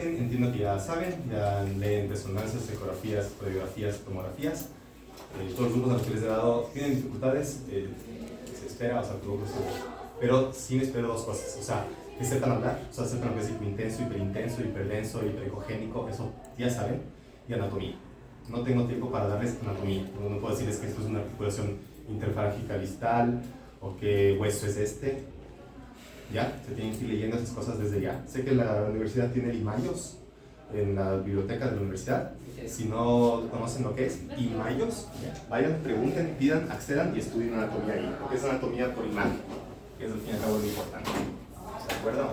Entiendo que ya saben, ya leen resonancias, ecografías, radiografías, tomografías. Todos los grupos a los que les he dado tienen dificultades, se espera, o sea, pero sí me espero dos cosas, o sea, que sepan hablar, o sea, sepan lo que es hiperintenso, hiperintenso, hiperdenso, hiperecogénico, eso ya saben, y anatomía. No tengo tiempo para darles anatomía, no puedo decirles que esto es una articulación interfárgica distal, o qué hueso es este. Ya, se tienen que ir leyendo esas cosas desde ya. Sé que la universidad tiene Imayos en la biblioteca de la universidad. Si no conocen lo que es Imayos, vayan, pregunten, pidan, accedan y estudien anatomía ahí. Porque es anatomía por imagen, que es al fin y al cabo lo importante. ¿De acuerdo?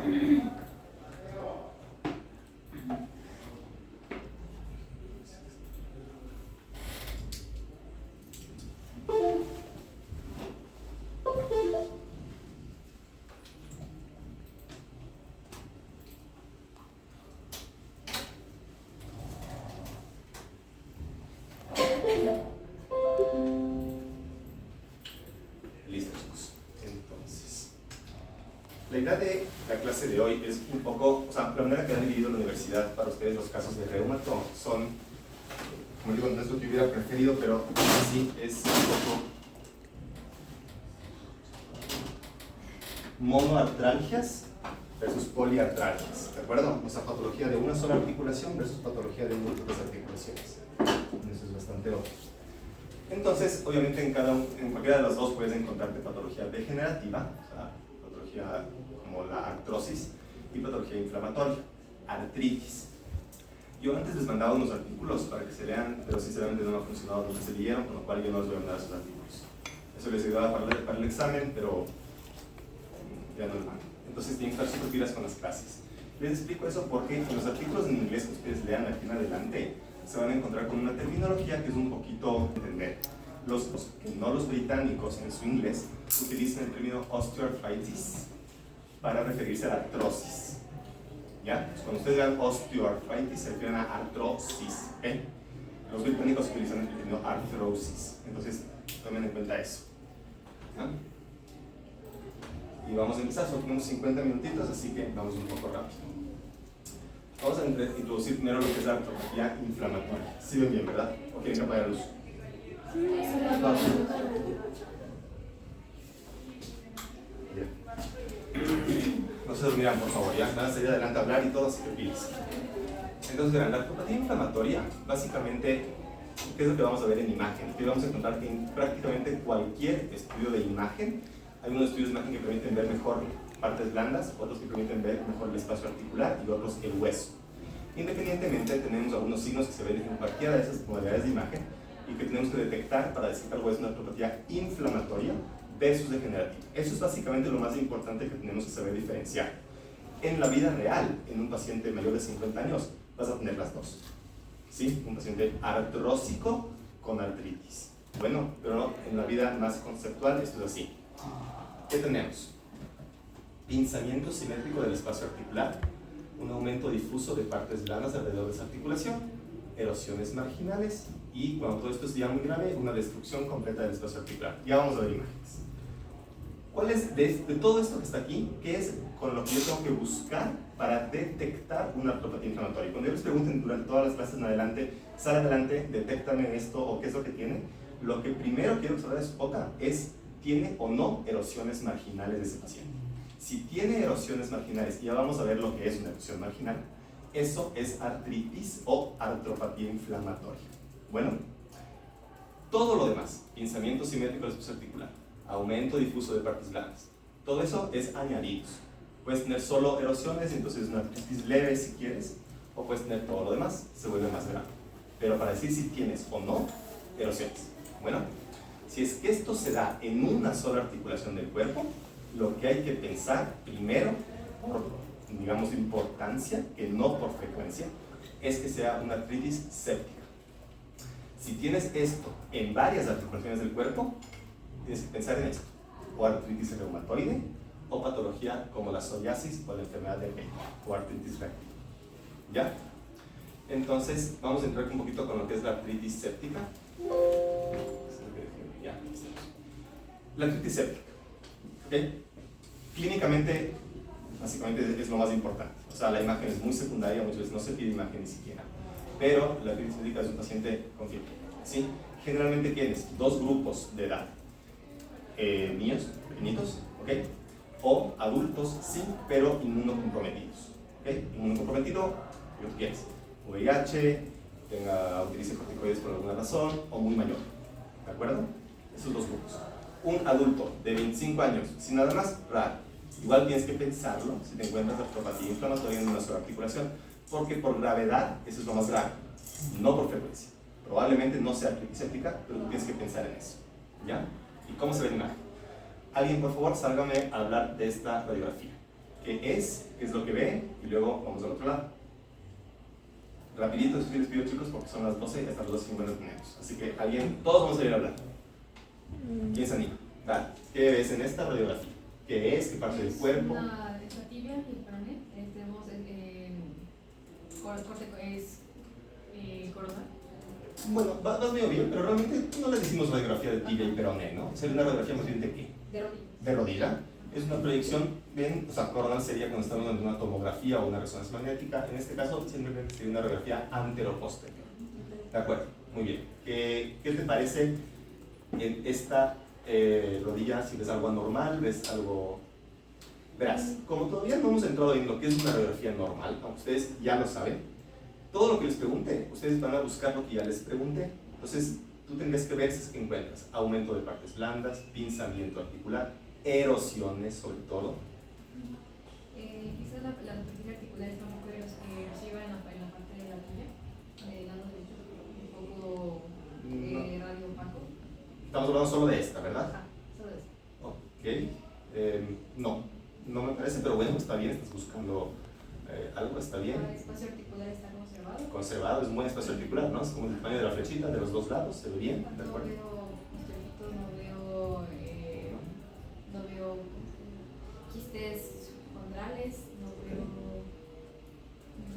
Listo, chicos. Entonces, la idea de la clase de hoy es un poco, o sea, la manera que han dividido la universidad para ustedes los casos de reumato son, como digo, no es lo que hubiera preferido, pero sí es un poco monoartralgias versus poliartralgias, ¿de acuerdo? O sea, patología de una sola articulación versus patología de múltiples articulaciones. Eso es bastante obvio. Entonces, obviamente en cualquiera de las dos puedes encontrarte patología degenerativa, o sea, patología como la artrosis, y patología inflamatoria, artritis. Yo antes les mandaba unos artículos para que se lean, pero sinceramente no me ha funcionado lo que se leyeron, con lo cual yo no les voy a mandar esos artículos. Eso les ayudaba para el examen, pero ya no lo mando. Entonces tienen que estar súper pilas con las clases. Les explico eso porque en los artículos en inglés que ustedes lean aquí en adelante se van a encontrar con una terminología que es un poquito entender. Los británicos en su inglés utilizan el término osteoarthritis para referirse a la artrosis. ¿Ya? Entonces, cuando ustedes vean osteoarthritis se refieren a artrosis. ¿Eh? Los británicos utilizan el término arthrosis. Entonces, tomen en cuenta eso. ¿Ya? Y vamos a empezar, solo tenemos 50 minutitos, así que vamos un poco rápido. Vamos a introducir primero lo que es la artropatía inflamatoria. ¿Sí ven bien, verdad? ¿O quieren que apague la luz? Vamos. Bien. No se dormirán, por favor, ya van a salir adelante a hablar y todo, así que pilas. Entonces, verán, la artropatía inflamatoria, básicamente, ¿qué es lo que vamos a ver en imagen? Aquí vamos a encontrar que en prácticamente cualquier estudio de imagen, hay unos estudios de imagen que permiten ver mejor partes blandas, otros que permiten ver mejor el espacio articular y otros el hueso. Independientemente, tenemos algunos signos que se ven en cualquiera de esas modalidades de imagen y que tenemos que detectar para decir que algo es una artropatía inflamatoria versus degenerativa. Eso es básicamente lo más importante que tenemos que saber diferenciar. En la vida real, en un paciente mayor de 50 años, vas a tener las dos. ¿Sí? Un paciente artrósico con artritis. Bueno, pero en la vida más conceptual esto es así. ¿Qué tenemos? Pinzamiento simétrico del espacio articular, un aumento difuso de partes blandas alrededor de esa articulación, erosiones marginales y, cuando todo esto es ya muy grave, una destrucción completa del espacio articular. Ya vamos a ver imágenes. ¿Cuál es, de todo esto que está aquí, qué es con lo que yo tengo que buscar para detectar una artropatía inflamatoria? Cuando yo les pregunten durante todas las clases en adelante, sal adelante, detéctame esto o qué es lo que tiene, lo que primero quiero que salga de su boca es, ¿tiene o no erosiones marginales de ese paciente? Si tiene erosiones marginales, y ya vamos a ver lo que es una erosión marginal, eso es artritis o artropatía inflamatoria. Bueno, todo lo demás, pinzamiento simétrico del espacio articular, aumento difuso de partes blandas, todo eso es añadidos. Puedes tener solo erosiones, entonces una artritis leve si quieres, o puedes tener todo lo demás, se vuelve más grave. Pero para decir si tienes o no erosiones, bueno, si es que esto se da en una sola articulación del cuerpo, lo que hay que pensar primero, por, digamos, importancia, que no por frecuencia, es que sea una artritis séptica. Si tienes esto en varias articulaciones del cuerpo, tienes que pensar en esto, o artritis reumatoide, o patología como la psoriasis o la enfermedad de May, o artritis reactiva. ¿Ya? Entonces, vamos a entrar un poquito con lo que es la artritis séptica. Ya, la artritis séptica. ¿Okay? Clínicamente, básicamente es lo más importante. O O sea, la imagen es muy secundaria, muchas veces no se pide imagen ni siquiera. Pero la artritis psoriásica es un paciente con fiebre, ¿sí? Generalmente tienes dos grupos de edad. Niños, pequeñitos, ¿ok? O adultos, sí, pero inmunocomprometidos, ¿ok? Inmunocomprometido, lo que quieras. VIH, utilice corticoides por alguna razón, o muy mayor, ¿de acuerdo? Esos dos grupos. Un adulto de 25 años, sin nada más, raro. Igual tienes que pensarlo si te encuentras artropatía inflamatoria en una sola articulación, porque por gravedad eso es lo más grave, no por frecuencia. Probablemente no sea artritis séptica, pero tú tienes que pensar en eso, ¿ya? ¿Y cómo se ve la imagen? Alguien, por favor, sálgame a hablar de esta radiografía. ¿Qué es lo que ve? Y luego vamos al otro lado. Rapidito, si les pido, chicos, porque son las 12 y hasta las 12:50 tenemos. Así que alguien, todos vamos a ir a hablar. ¿Quién se anima? Dale. ¿Qué ves en esta radiografía? ¿Qué es? ¿Qué parte del cuerpo? La tibia y el peroné. Tenemos corona. Bueno, vas medio bien, pero realmente no le decimos radiografía de tibia y peroné, ¿no? Sería una radiografía más bien de qué? De rodilla. De rodilla. Es una proyección, bien, o sea, coronal sería cuando estamos en una tomografía o una resonancia magnética. En este caso, simplemente sería una radiografía anteroposterior. De acuerdo, muy bien. ¿Qué te parece en esta rodilla? Si ves algo anormal, ves algo... Verás, como todavía no hemos entrado en lo que es una radiografía normal, aunque ustedes ya lo saben, todo lo que les pregunte, ustedes van a buscar lo que ya les pregunté. Entonces, tú tendrías que ver si es que encuentras aumento de partes blandas, pinzamiento articular, erosiones sobre todo. Quizás la superficie articular está un poco erosiva en la parte de la tibia, dándose un poco radio opaco. Estamos hablando solo de esta, ¿verdad? Ajá, solo de esta. Ok. No me parece, pero bueno, está bien, estás buscando algo, está bien. El espacio articular está conservado. Conservado, es un buen espacio articular, ¿no? Es como el tamaño de la flechita de los dos lados, se ve bien, ¿de acuerdo? No veo quistes condrales, no veo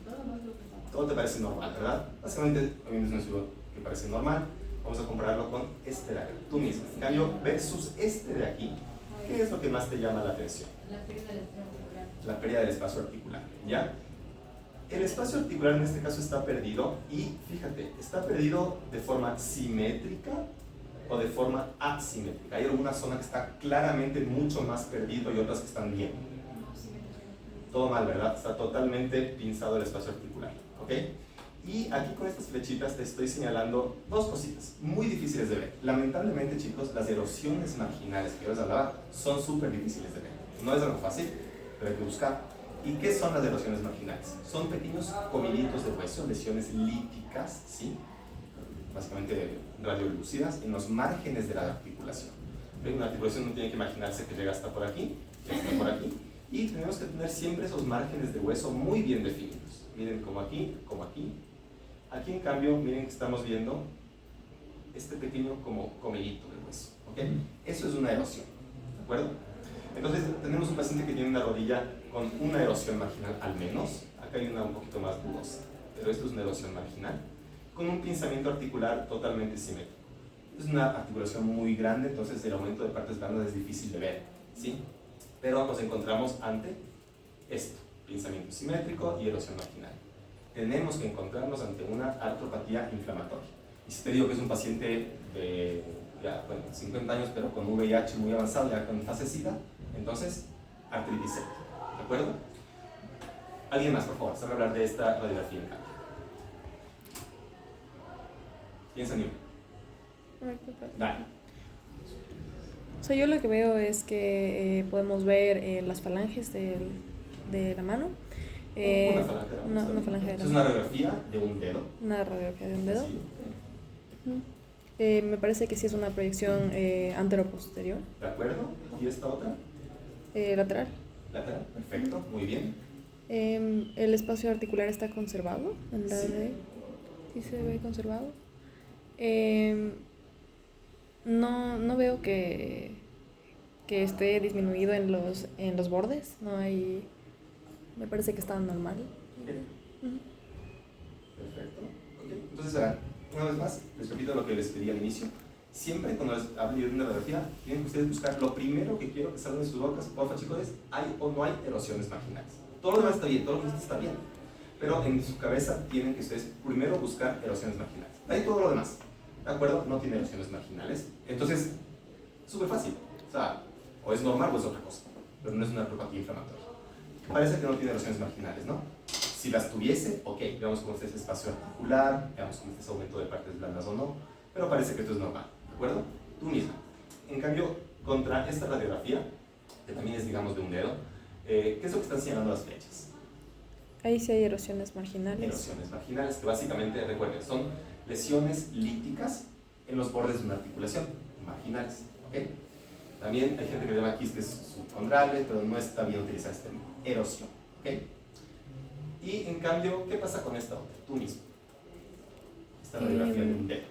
todo más lo que está. Todo te parece normal, ¿verdad? Básicamente, a mí me es una ciudad que parece normal. Vamos a compararlo con este de acá, tú mismo. En cambio, versus este de aquí, ¿qué es lo que más te llama la atención? La pérdida del espacio articular. La pérdida del espacio articular, ¿ya? El espacio articular en este caso está perdido y, fíjate, está perdido de forma simétrica o de forma asimétrica. Hay alguna zona que está claramente mucho más perdido y otras que están bien. Todo mal, ¿verdad? Está totalmente pinzado el espacio articular, ¿ok? Y aquí con estas flechitas te estoy señalando dos cositas muy difíciles de ver. Lamentablemente, chicos, las erosiones marginales que yo les hablaba son súper difíciles de ver. No es algo fácil, pero hay que buscar. ¿Y qué son las erosiones marginales? Son pequeños comiditos de hueso, lesiones líticas, ¿sí? Básicamente radiolúcidas en los márgenes de la articulación. ¿Ven? Una articulación no tiene que imaginarse que llega hasta por aquí, que hasta por aquí. Y tenemos que tener siempre esos márgenes de hueso muy bien definidos. Miren, como aquí, como aquí. Aquí, en cambio, miren que estamos viendo este pequeño como comidito de hueso, ¿ok? Eso es una erosión, ¿de acuerdo? Entonces, tenemos un paciente que tiene una rodilla con una erosión marginal al menos. Acá hay una un poquito más dudosa, pero esto es una erosión marginal, con un pinzamiento articular totalmente simétrico. Es una articulación muy grande, entonces el aumento de partes blandas es difícil de ver, ¿sí? Pero nos encontramos ante esto, pinzamiento simétrico y erosión marginal. Tenemos que encontrarnos ante una artropatía inflamatoria. Y si te digo que es un paciente de 50 años, pero con VIH muy avanzado, ya con fase SIDA, entonces, artritis séptica, ¿de acuerdo? ¿Alguien más, por favor? Sabe hablar de esta radiografía en cambio. ¿Quién se anima? Dale. O sea, yo lo que veo es que podemos ver las falanges de la mano. Una falange de la mano. Una falange de la Es una radiografía de un dedo. Una radiografía de un dedo. Sí. Me parece que sí es una proyección antero-posterior. ¿De acuerdo? ¿Y esta otra? Lateral. Lateral, perfecto, muy bien. El espacio articular está conservado. En la Sí. Sí se ve conservado. No veo que esté disminuido en los bordes. No hay. Me parece que está normal. Okay. Perfecto. Okay. Entonces, verán, una vez más, les repito lo que les pedí al inicio. Siempre cuando les hable de una radiografía, tienen que ustedes buscar lo primero que quiero que salga de sus bocas, porfa chicos, es ¿hay o no hay erosiones marginales? Todo lo demás está bien, todo lo que está bien. Pero en su cabeza tienen que ustedes primero buscar erosiones marginales. De ahí todo lo demás, ¿de acuerdo? No tiene erosiones marginales. Entonces, súper fácil. O sea, o es normal o es otra cosa. Pero no es una neuropatía inflamatoria. Parece que no tiene erosiones marginales, ¿no? Si las tuviese, ok, veamos cómo está ese espacio articular, veamos cómo está ese aumento de partes blandas o no, pero parece que esto es normal, ¿de acuerdo? Tú misma. En cambio, contra esta radiografía, que también es, digamos, de un dedo, ¿qué es lo que están señalando las flechas? Ahí sí hay erosiones marginales. Erosiones marginales, que básicamente, recuerden, son lesiones líticas en los bordes de una articulación, marginales, ¿ok? También hay gente que le llama quistes subcondrales, pero no está bien utilizar este término, erosión, ¿ok? Y en cambio, ¿qué pasa con esta otra? Tú mismo. Esta radiografía de un dedo.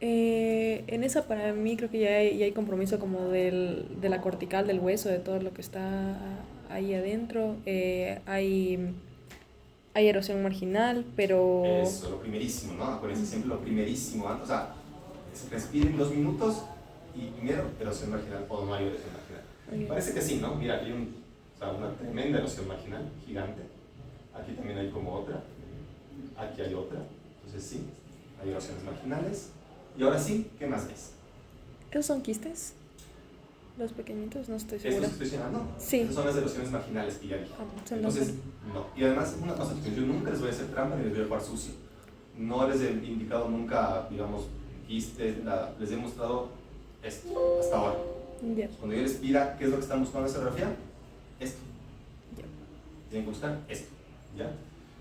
En esa para mí creo que ya hay compromiso como de la cortical, del hueso, de todo lo que está ahí adentro. Hay erosión marginal, pero... Eso, lo primerísimo, ¿no? Acuérdense siempre lo primerísimo. O sea, respiren 2 minutos y primero erosión marginal o no hay erosión marginal. Okay. Parece que sí, ¿no? Mira, aquí hay una tremenda erosión marginal, gigante. Aquí también hay como otra. Aquí hay otra. Entonces sí, hay erosiones marginales. Y ahora sí, ¿qué más ves? ¿Esos son quistes? Los pequeñitos, no estoy ¿Estos segura. estoy señalando? Sí. Esas son las erosiones marginales que ya dije. Son Entonces, no. Y además, una cosa, yo nunca les voy a hacer trampa ni les voy a jugar sucio. No les he indicado nunca, digamos, quistes, les he mostrado esto, hasta ahora. Ya. Cuando yo les pida qué es lo que están buscando en esa radiografía, esto. Ya. Tienen que buscar esto, ¿ya?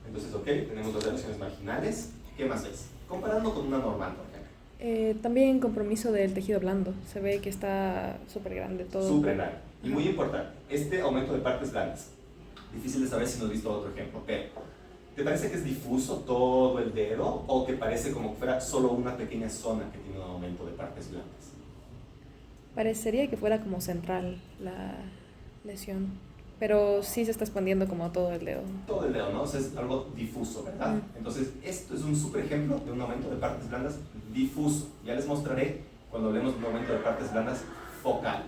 Entonces, ok, tenemos las erosiones marginales. ¿Qué más ves? Comparando con una normal, por ejemplo. También compromiso del tejido blando. Se ve que está súper grande todo. Súper grande. Y muy importante, este aumento de partes blandas. Difícil de saber si no has visto otro ejemplo, pero ¿te parece que es difuso todo el dedo o que parece como que fuera solo una pequeña zona que tiene un aumento de partes blandas? Parecería que fuera como central la lesión, pero sí se está expandiendo como todo el dedo. Todo el dedo, ¿no? O sea, es algo difuso, ¿verdad? Entonces, esto es un súper ejemplo de un aumento de partes blandas difuso. Ya les mostraré cuando hablemos de un aumento de partes blandas focal.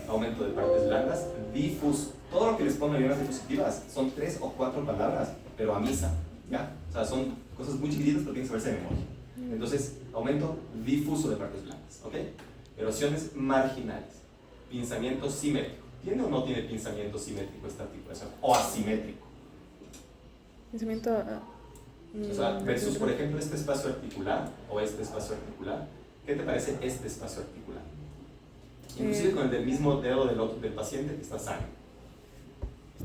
Aumento de partes blandas difuso. Todo lo que les pongo en las diapositivas son 3 o 4 palabras, pero a misa, ¿ya? O sea, son cosas muy chiquititas, pero tienen que saberse de memoria. Entonces, aumento difuso de partes blandas, ¿ok? Erosiones marginales. Pinzamiento simétrico. ¿Tiene o no tiene pinzamiento simétrico esta articulación? O asimétrico. Pensamiento... O sea, versus, por ejemplo, este espacio articular o este espacio articular. ¿Qué te parece este espacio articular? Inclusive con el del mismo dedo del paciente que está sano.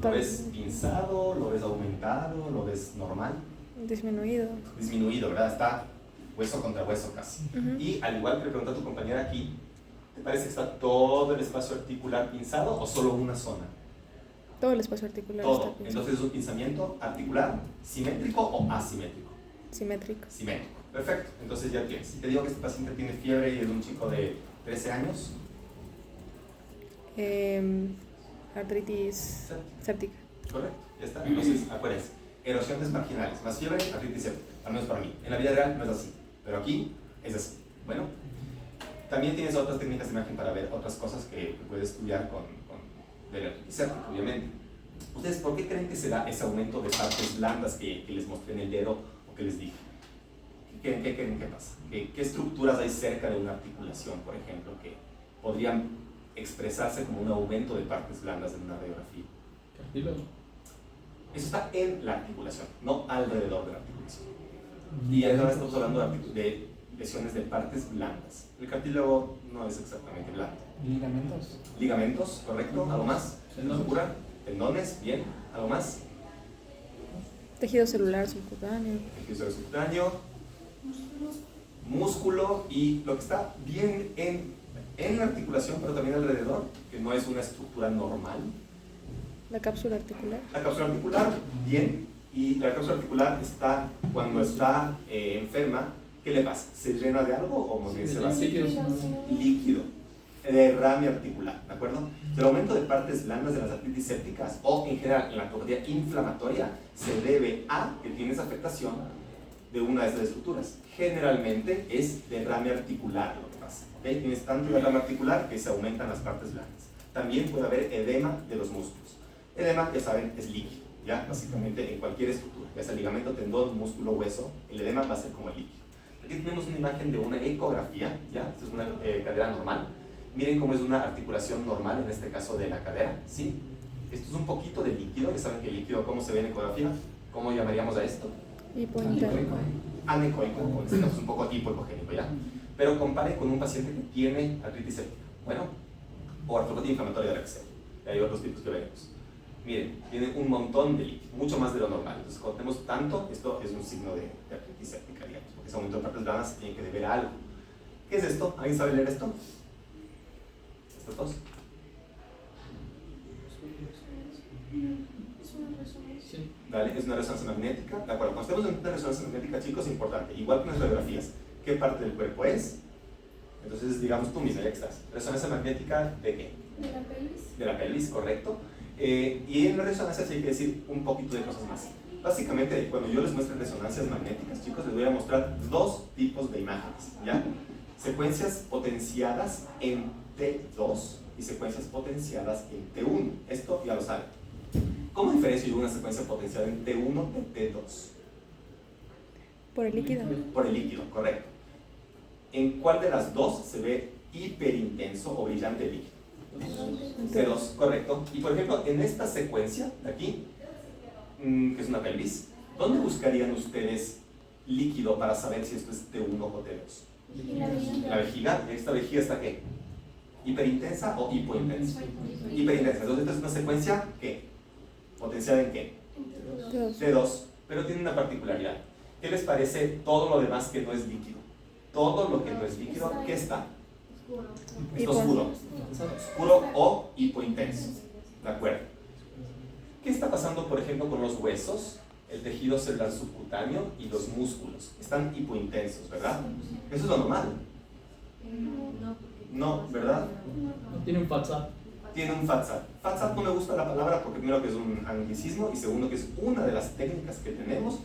¿Lo ves pinzado? ¿Lo ves aumentado? ¿Lo ves normal? Disminuido. Disminuido, ¿verdad? Está hueso contra hueso casi. Y al igual que le pregunté a tu compañera aquí, ¿te parece que está todo el espacio articular pinzado o solo una zona? Todo el espacio articular Todo. está pinzado. Entonces, ¿es un pinzamiento articular simétrico o asimétrico? Simétrico. Simétrico. Perfecto. Entonces ya tienes. Si te digo que este paciente tiene fiebre y es un chico de 13 años. Artritis séptica. Correcto. Ya está. Entonces, acuérdense. Erosiones marginales. Más fiebre, artritis séptica. Al menos para mí. En la vida real no es así. Pero aquí es así. Bueno. También tienes otras técnicas de imagen para ver otras cosas que puedes estudiar con la artritis séptica, obviamente. ¿Ustedes por qué creen que se da ese aumento de partes blandas que les mostré en el dedo o que les dije? ¿Qué creen que pasa? ¿Qué estructuras hay cerca de una articulación, por ejemplo, que podrían expresarse como un aumento de partes blandas en una radiografía? Cartílago. Eso está en la articulación, no alrededor de la articulación. Y ahora estamos hablando de lesiones de partes blandas. El cartílago no es exactamente blando. Ligamentos. Ligamentos, correcto. ¿Algo más? Tendones. Tendones, bien. ¿Algo más? Tejido celular subcutáneo. Tejido subcutáneo. Músculo y lo que está bien en la articulación, pero también alrededor, que no es una estructura normal. La cápsula articular. La cápsula articular, bien. Y la cápsula articular está, cuando está enferma, ¿qué le pasa? ¿Se llena de algo o más bien se vacía? Líquido. Derrame articular, ¿de acuerdo? El aumento de partes blandas de las artritis sépticas o en general en la neuropatía inflamatoria se debe a que tienes afectación de una de estas estructuras. Generalmente es derrame articular lo que pasa. ¿Okay? Tienes tanto derrame articular que se aumentan las partes blandas. También puede haber edema de los músculos. Edema, ya saben, es líquido, ya básicamente en cualquier estructura, ya sea ligamento, tendón, músculo, hueso, el edema va a ser como el líquido. Aquí tenemos una imagen de una ecografía, ya, esta es una cadera normal. Miren cómo es una articulación normal, en este caso de la cadera, ¿sí? Esto es un poquito de líquido, ya saben que el líquido, ¿cómo se ve en ecografía? ¿Cómo llamaríamos a esto? Hipointerno. Anecoico, o en este caso es un poco hipoecogénico, ¿ya? Pero compare con un paciente que tiene artritis séptica, bueno, o artropatía inflamatoria de la que sea. Y hay otros tipos que veremos. Miren, tiene un montón de líquido, mucho más de lo normal. Entonces, cuando tenemos tanto, esto es un signo de artritis séptica, digamos, porque ese aumento de partes blandas se tiene que deber a algo. ¿Qué es esto? ¿Alguien sabe leer esto? ¿Estos dos? Dale, es una resonancia magnética. De acuerdo, cuando estamos en una resonancia magnética, chicos, es importante. Igual que en las radiografías, ¿qué parte del cuerpo es? Entonces, digamos tú mismo, ya que estás. ¿Resonancia magnética de qué? De la pelvis. De la pelvis, correcto. Y en la resonancia sí hay que decir un poquito de cosas más. Básicamente, cuando yo les muestre resonancias magnéticas, chicos, les voy a mostrar dos tipos de imágenes, ¿ya? Secuencias potenciadas en T2 y secuencias potenciadas en T1. Esto ya lo saben. ¿Cómo diferencio yo una secuencia potenciada en T1 de T2? Por el líquido. Por el líquido, correcto. ¿En cuál de las dos se ve hiperintenso o brillante el líquido? T2, correcto. Y por ejemplo, en esta secuencia de aquí, que es una pelvis, ¿dónde buscarían ustedes líquido para saber si esto es T1 o T2? La vejiga. ¿Y esta vejiga está qué? ¿Hiperintensa o hipointensa? Hiperintensa. Entonces esta es una secuencia ¿qué? ¿Potenciada en qué? T2. Pero tiene una particularidad. ¿Qué les parece todo lo demás que no es líquido? Todo lo que no es líquido, ¿qué está? Está oscuro. Oscuro o hipointenso. ¿De acuerdo? ¿Qué está pasando, por ejemplo, con los huesos, el tejido celular subcutáneo y los músculos? Están hipointensos, ¿verdad? Eso es lo normal. No, ¿verdad? Tiene un FATSAT. Tiene un FATSAT. FATSAT no me gusta la palabra porque primero que es un anglicismo y segundo que es una de las técnicas que tenemos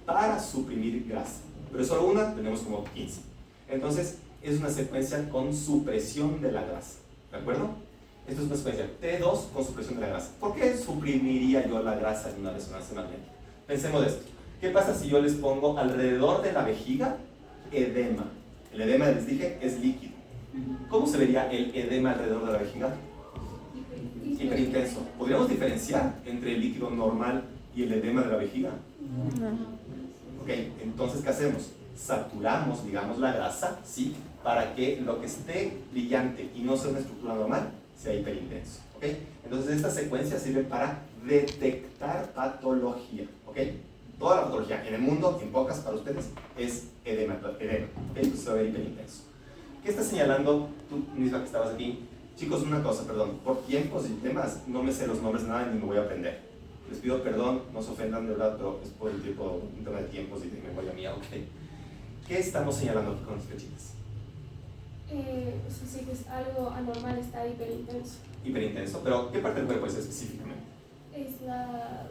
para suprimir grasa. Pero solo una, tenemos como 15. Entonces, es una secuencia con supresión de la grasa. ¿De acuerdo? Esto es una secuencia T2 con supresión de la grasa. ¿Por qué suprimiría yo la grasa en una resonancia magnética? Pensemos esto. ¿Qué pasa si yo les pongo alrededor de la vejiga edema? El edema, les dije, es líquido. ¿Cómo se vería el edema alrededor de la vejiga? Hiperintenso. ¿Podríamos diferenciar entre el líquido normal y el edema de la vejiga? No. Ok, entonces, ¿qué hacemos? Saturamos, digamos, la grasa, ¿sí? Para que lo que esté brillante y no sea una estructura normal, sea hiperintenso, ¿ok? Entonces, esta secuencia sirve para detectar patología, ¿ok? Toda la patología en el mundo, en pocas para ustedes, es edema, ¿ok? Entonces se va a ver hiperintenso. ¿Qué está señalando tú misma que estabas aquí? Chicos, una cosa, perdón, por tiempos y temas, no me sé los nombres nada ni me voy a aprender. Les pido perdón, no se ofendan de verdad, pero es por el tiempo, un tema de tiempos y de memoria mía, ¿ok? ¿Qué estamos señalando aquí con las flechitas? Sí, que es algo anormal, está hiperintenso. Hiperintenso, pero ¿qué parte del cuerpo es específicamente? Es la...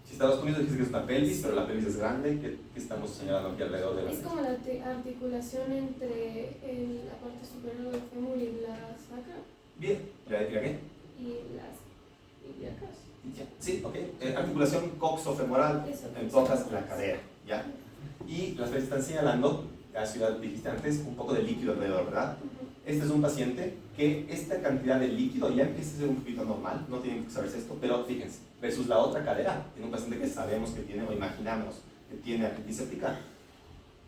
Si estabas conmigo dijiste que es una pelvis, pero la pelvis es grande, ¿qué estamos señalando aquí alrededor de la Es pelvis? como la articulación entre la parte superior del fémur y la sacra. Bien, ¿ya qué? Y las ilíacas. Sí, ok. Articulación coxofemoral, Eso, en pocas la cadera, ¿ya? Y las flechas están señalando, la ciudad dijiste antes, un poco de líquido alrededor, ¿verdad? Este es un paciente que esta cantidad de líquido ya empieza a ser un poquito normal, no tienen que saberse esto, pero fíjense, versus la otra cadera, en un paciente que sabemos que tiene, o imaginamos que tiene artritis séptica,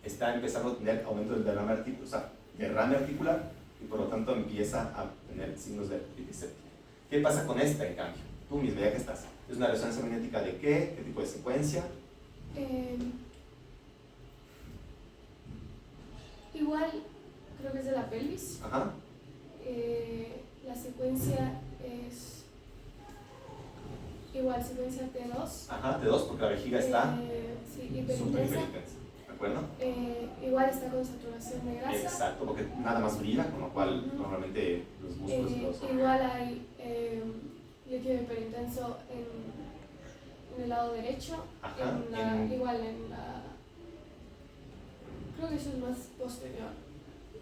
está empezando a tener aumento del derrame articular, o sea, derrame articular, y por lo tanto empieza a tener signos de artritis séptica. ¿Qué pasa con esta, en cambio? Tú mismo, ya que estás. ¿Es una resonancia magnética de qué? ¿Qué tipo de secuencia? Igual, creo que es de la pelvis. Ajá. La secuencia es igual, secuencia T2. Ajá, T2, porque la vejiga está Sí, súper hiperintensa. hiperintensa. ¿De acuerdo? Igual está con saturación de grasa. Exacto, porque nada más brilla, con lo cual normalmente los músculos y los... Igual hay líquido hiperintenso en el lado derecho. Ajá, Igual en la... Creo que eso es más posterior.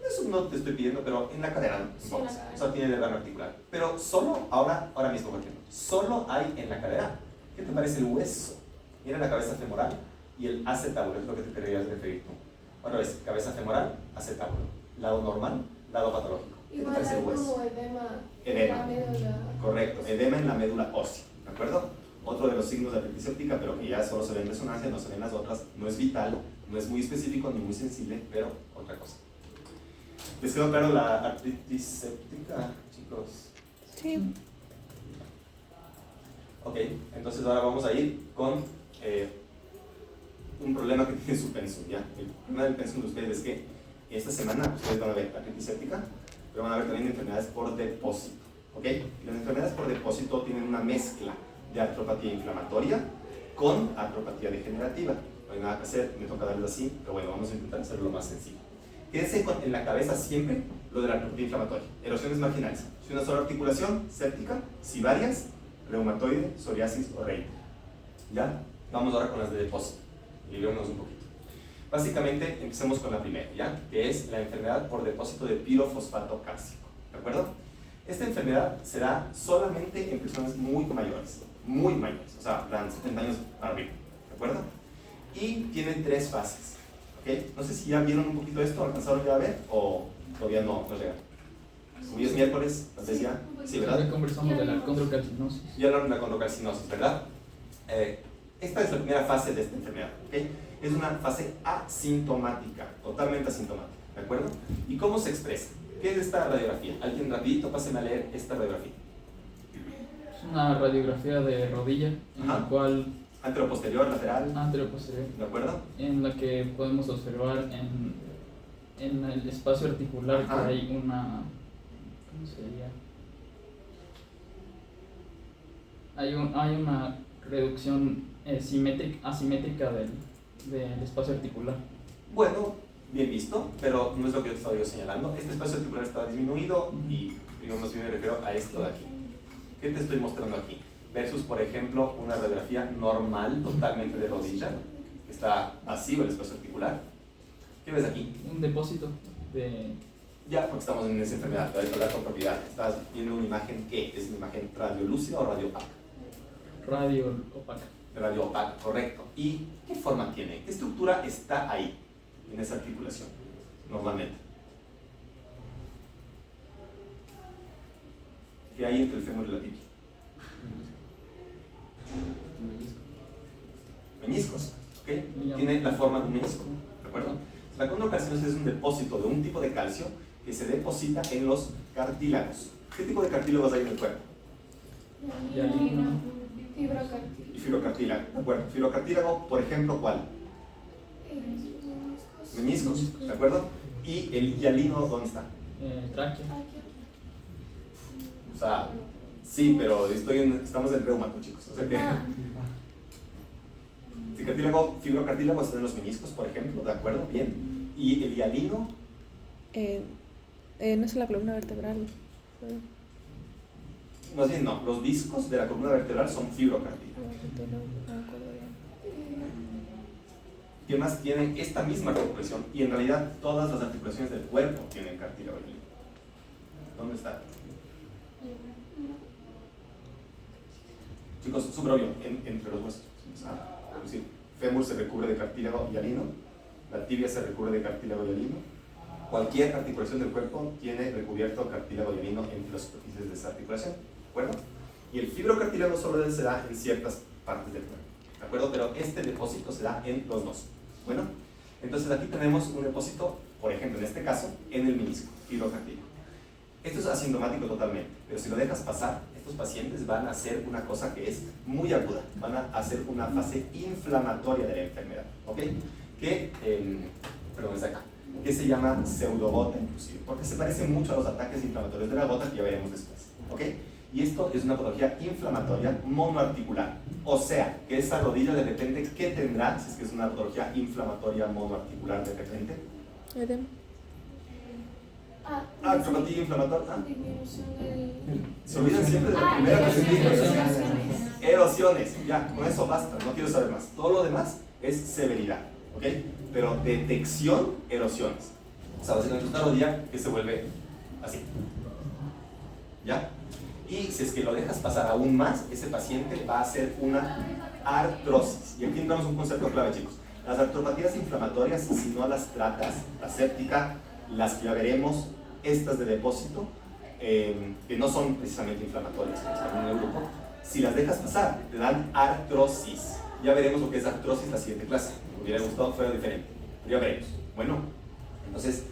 Eso no te estoy pidiendo, pero en la cadera, ¿no? Sí, en la cadera. O sea, tiene derrame articular. Pero solo, ahora mismo, por ejemplo, solo hay en la cadera. ¿Qué te parece el hueso? Mira la cabeza femoral y el acetábulo, es lo que te querías referir tú. Otra vez, cabeza femoral, acetábulo. Lado normal, lado patológico. ¿Qué te Igual parece hay el hueso? como edema. Edema. En la médula. Correcto, edema en la médula ósea, ¿de acuerdo? Otro de los signos de artritis séptica, pero que ya solo se ve en resonancia, no se ven las otras, no es vital, no es muy específico ni muy sensible, pero otra cosa. ¿Les quedó claro la artritis séptica, chicos? Sí. Ok, entonces ahora vamos a ir con un problema que tiene su pensum, ¿ya? El problema del pensum de ustedes es que esta semana ustedes van a ver artritis séptica, pero van a ver también enfermedades por depósito, ¿ok? Y las enfermedades por depósito tienen una mezcla de artropatía inflamatoria con artropatía degenerativa. No hay nada que hacer, me toca darles así, pero bueno, vamos a intentar hacerlo lo más sencillo. Quédense en la cabeza siempre lo de la artropatía inflamatoria. Erosiones marginales. Si una sola articulación, séptica, si varias, reumatoide, psoriasis o reina. ¿Ya? Vamos ahora con las de depósito. Librémonos un poquito. Básicamente, empecemos con la primera, ¿ya? Que es la enfermedad por depósito de pirofosfato cálcico. ¿De acuerdo? Esta enfermedad se da solamente en personas muy mayores, o sea, plan 70 años para arriba. ¿De acuerdo? Y tiene 3 fases. ¿Ok? No sé si ya vieron un poquito esto, alcanzaron ya a ver o todavía no llegan. Hoy es miércoles, entonces ya, sí, ¿verdad? Ya conversamos de la condrocalcinosis. Ya hablaron de la condrocalcinosis, ¿verdad? Esta es la primera fase de esta enfermedad, ¿ok? Es una fase asintomática, totalmente asintomática, ¿de acuerdo? ¿Y cómo se expresa? ¿Qué es esta radiografía? Alguien rapidito, pásenme a leer esta radiografía. Es una radiografía de rodilla en Ajá. la cual Anteroposterior, lateral, anteroposterior, ¿de acuerdo? en la que podemos observar en el espacio articular Ajá. que hay una, ¿cómo sería? Hay una reducción asimétrica del espacio articular. Bueno, bien visto, pero no es lo que yo estaba yo señalando. Este espacio articular está disminuido y digamos que me refiero a esto de aquí. ¿Qué te estoy mostrando aquí? Versus, por ejemplo, una radiografía normal, totalmente de rodilla, que está vacío el espacio articular. ¿Qué ves aquí? Un depósito de Ya, porque estamos en esa enfermedad, te voy a hablar con propiedad. Estás viendo una imagen que es una imagen radiolúcida o radiopaca. radio opaca. Radiopaca, correcto. ¿Y qué forma tiene? ¿Qué estructura está ahí, en esa articulación, normalmente? ¿Qué hay entre el fémur y la tibia? Meniscos, ¿ok? Tiene la forma de un menisco, ¿de acuerdo? La condrocalcinosis es un depósito de un tipo de calcio que se deposita en los cartílagos. ¿Qué tipo de cartílagos hay en el cuerpo? Fibrocartílago. Y fibrocartílago, ¿de acuerdo? Fibrocartílago, por ejemplo, ¿cuál? Meniscos, ¿de acuerdo? ¿Y el hialino dónde está? Tráquea. O sea, sí, pero estamos en reumato, chicos. O sea que si cartílago, fibrocartílago están en los meniscos, por ejemplo, ¿de acuerdo? Bien. ¿Y el hialino? No es la columna vertebral. Más bien no, los discos de la columna vertebral son fibrocartílagos. No me acuerdo bien. ¿Qué más tiene esta misma articulación? Y en realidad todas las articulaciones del cuerpo tienen cartílago hialino. ¿Dónde está? Chicos, súper obvio, entre los huesos. Es decir, fémur se recubre de cartílago hialino, la tibia se recubre de cartílago hialino. Cualquier articulación del cuerpo tiene recubierto cartílago hialino entre las superficies de esa articulación, ¿de acuerdo? Y el fibrocartílago solo se da en ciertas partes del cuerpo, ¿de acuerdo? Pero este depósito se da en los dos. Bueno, entonces aquí tenemos un depósito, por ejemplo, en este caso, en el menisco, fibrocartílago. Esto es asintomático totalmente, pero si lo dejas pasar, estos pacientes van a hacer una cosa que es muy aguda, van a hacer una fase inflamatoria de la enfermedad, ¿ok? Perdón, es acá, que se llama pseudogota inclusive, porque se parece mucho a los ataques inflamatorios de la gota que ya veremos después, ¿ok? Y esto es una patología inflamatoria monoarticular, o sea, que esa rodilla de repente, ¿qué tendrá si es que es una patología inflamatoria monoarticular de repente? Edema. Artropatía inflamatoria. Disminución del... Se olvidan siempre de la primera que se dijo. erosiones. Erosiones, ya, con eso basta, no quiero saber más. Todo lo demás es severidad, ¿ok? Pero detección, erosiones. sea, básicamente es una rodilla que se vuelve así. ¿Ya? Y si es que lo dejas pasar aún más, ese paciente va a hacer una artrosis. Y aquí entramos en un concepto clave, chicos. Las artropatías inflamatorias, si no las tratas, la séptica, las que ya veremos, estas de depósito, que no son precisamente inflamatorias, que están en el grupo, si las dejas pasar, te dan artrosis. Ya veremos lo que es artrosis la siguiente clase. Me hubiera gustado que fuera diferente, pero ya veremos. Bueno, entonces,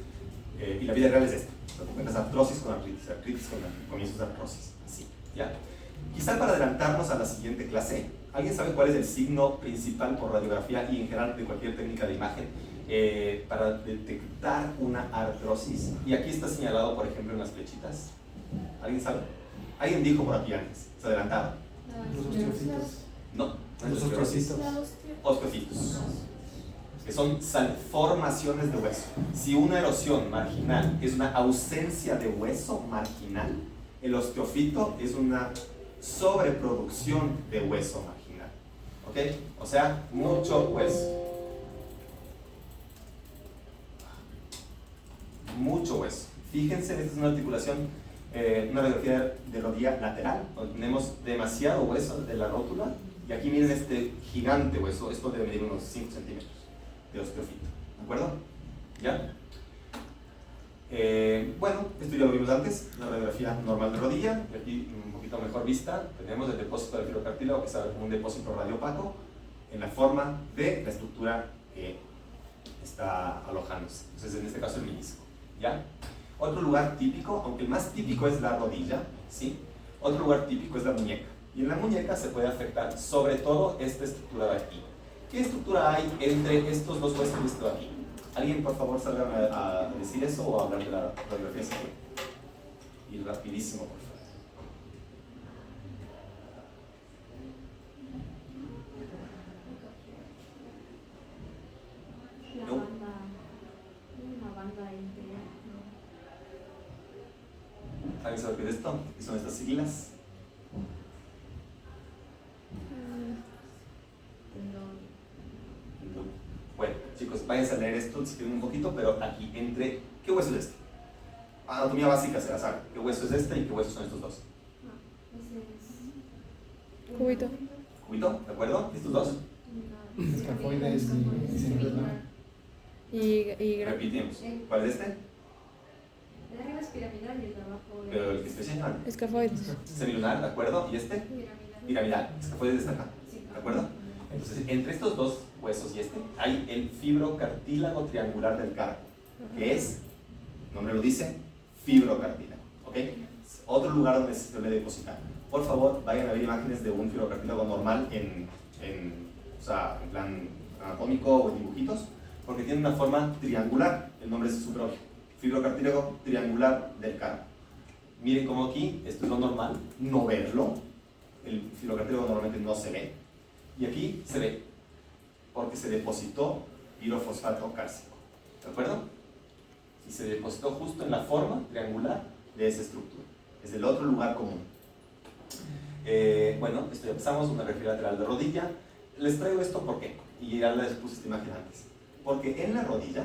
y la vida real es esto. Encuentras artrosis con artritis, artritis con comienzos de artrosis. Así, ¿ya? Quizá para adelantarnos a la siguiente clase, ¿alguien sabe cuál es el signo principal por radiografía y en general de cualquier técnica de imagen para detectar una artrosis? Y aquí está señalado, por ejemplo, en las flechitas. ¿Alguien sabe? Alguien dijo por aquí antes, se adelantaron. Los osteofitos. No, no es Los osteofitos. Osteofitos, que son formaciones de hueso. Si una erosión marginal es una ausencia de hueso marginal, el osteofito es una sobreproducción de hueso marginal. ¿Ok? O sea, mucho hueso. Mucho hueso. Fíjense, esta es una articulación, una radiografía de rodilla lateral, donde tenemos demasiado hueso de la rótula, y aquí miren este gigante hueso, esto debe medir unos 5 centímetros de osteofito, ¿de acuerdo? ¿Ya? Bueno, esto ya lo vimos antes, la radiografía normal de rodilla, y aquí un poquito mejor vista, tenemos el depósito del fibrocartílago, que se ve como un depósito radiopaco, en la forma de la estructura que está alojándose, entonces en este caso el menisco, ¿ya? Otro lugar típico, aunque el más típico es la rodilla, ¿sí? Otro lugar típico es la muñeca, y en la muñeca se puede afectar sobre todo esta estructura de aquí. ¿Qué estructura hay entre estos dos huesos y esto de aquí? ¿Alguien por favor salga a decir eso o a hablar de la radiografía siguiente? Y rapidísimo, por favor. La No. banda, una banda interior. ¿Alguien sabe qué es esto? ¿Qué son estas siglas? Bueno, chicos, váyanse a leer esto si quieren un poquito, pero aquí entre... ¿Qué hueso es este? Anatomía básica se la sabe. ¿Qué hueso es este y qué huesos son estos dos? Cubito. ¿Cubito? ¿De acuerdo? ¿Estos dos? Escafoides y semilunar. Y Repetimos. ¿Cuál es este? El de arriba es piramidal y el de abajo Pero el que estoy señalando. escafoides. Semilunar, ¿de acuerdo? ¿Y este? Piramidal. Escafoides de acá. ¿De acuerdo? Entonces, entre estos dos huesos y este, hay el fibrocartílago triangular del carpo, que es, el nombre lo dice, fibrocartílago. ¿Ok? Otro lugar donde se suele depositar. Por favor, vayan a ver imágenes de un fibrocartílago normal o sea, en plan anatómico o en dibujitos, porque tiene una forma triangular. El nombre es su propio. Fibrocartílago triangular del carpo. Miren cómo aquí, esto es lo normal, no verlo. El fibrocartílago normalmente no se ve. Y aquí se ve, porque se depositó pirofosfato cálcico, ¿de acuerdo? Y se depositó justo en la forma triangular de esa estructura. Es el otro lugar común. Bueno, esto ya pasamos, una referencia lateral de rodilla. Les traigo esto porque, y ya les puse esta imagen antes, porque en la rodilla,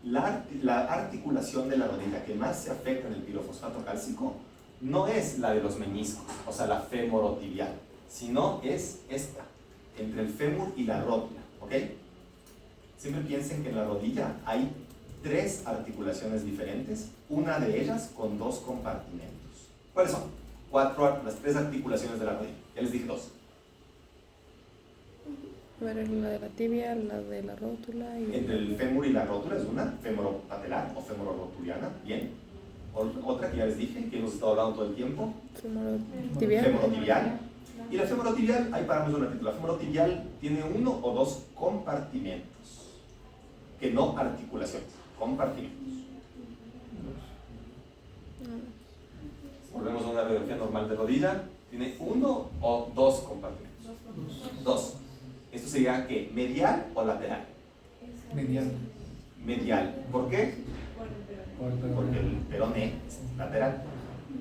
la articulación de la rodilla que más se afecta en el pirofosfato cálcico no es la de los meniscos, o sea, la femorotibial, sino es esta, entre el fémur y la rótula, ¿ok? Siempre piensen que en la rodilla hay 3 articulaciones diferentes, una de ellas con 2 compartimentos. ¿Cuáles son? Las 3 articulaciones de la rodilla. Ya les dije 2. Bueno, la de la tibia, la de la rótula y... Entre el fémur y la rótula es una, femoropatelar o femororotuliana, bien. Otra que ya les dije, que hemos estado hablando todo el tiempo, Tibial. femorotibial. Y la femorotibial, ahí paramos un ratito. La femorotibial tiene 1 o 2 compartimentos, que no articulaciones, compartimentos. Volvemos a una radiografía normal de rodilla, tiene 1 o 2 compartimentos. 2. Esto sería ¿qué? ¿Medial o lateral? Medial. Medial. ¿Por qué? Por el Porque el peroné es lateral.